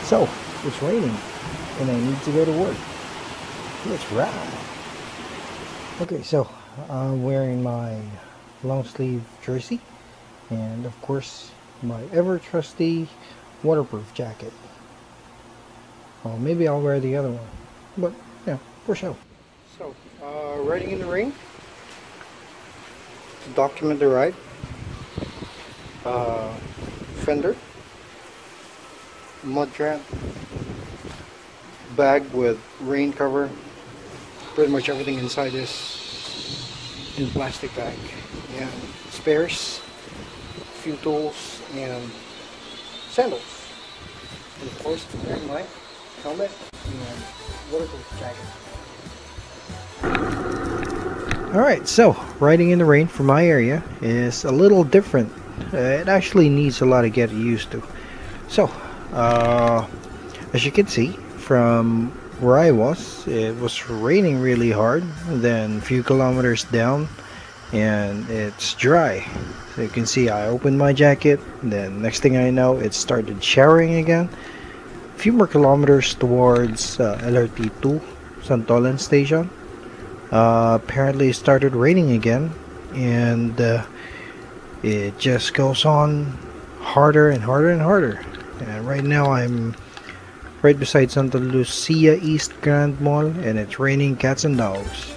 So, it's raining and I need to go to work. Let's ride. Okay, so I'm wearing my long sleeve jersey and of course my ever trusty waterproof jacket. Oh, maybe I'll wear the other one, but yeah, for show. So, riding in the rain to document the ride. Fender, mud trap, bag with rain cover. Pretty much everything inside is in plastic bag, and spares, few tools, and sandals. And of course, wearing my helmet and waterproof jacket. Alright, so riding in the rain for my area is a little different. It actually needs a lot to get used to. So, as you can see from where I was, it was raining really hard. Then a few kilometers down, and it's dry. So you can see I opened my jacket. Then next thing I know, it started showering again. A few more kilometers towards LRT2 Santolan Station. Apparently, it started raining again, and it just goes on harder and harder and harder. And right now I'm right beside Santa Lucia East Grand Mall, and it's raining cats and dogs.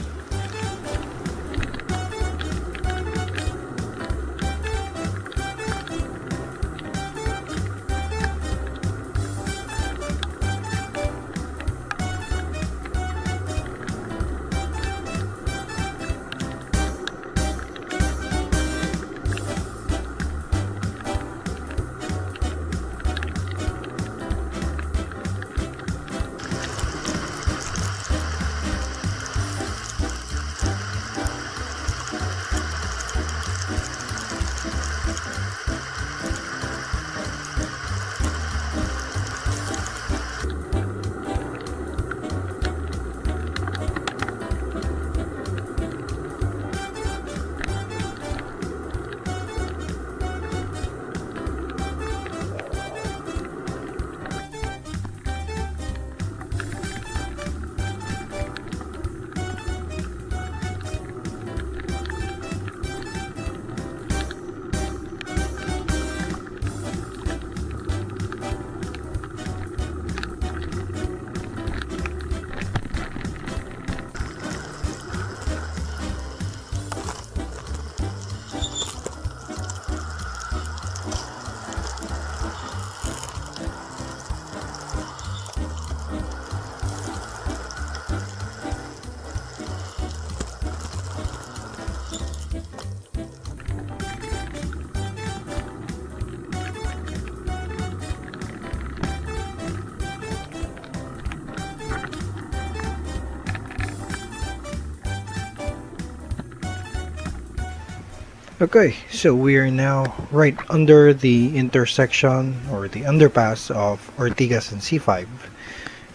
Okay, so we are now right under the intersection or the underpass of Ortigas and C5,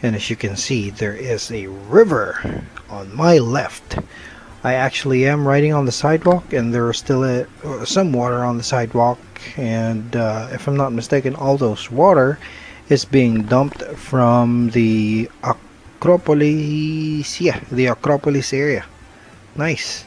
and as you can see, there is a river on my left. I actually am riding on the sidewalk, and there is still some water on the sidewalk, and if I'm not mistaken, all those water is being dumped from the Acropolis, yeah, the Acropolis area. Nice.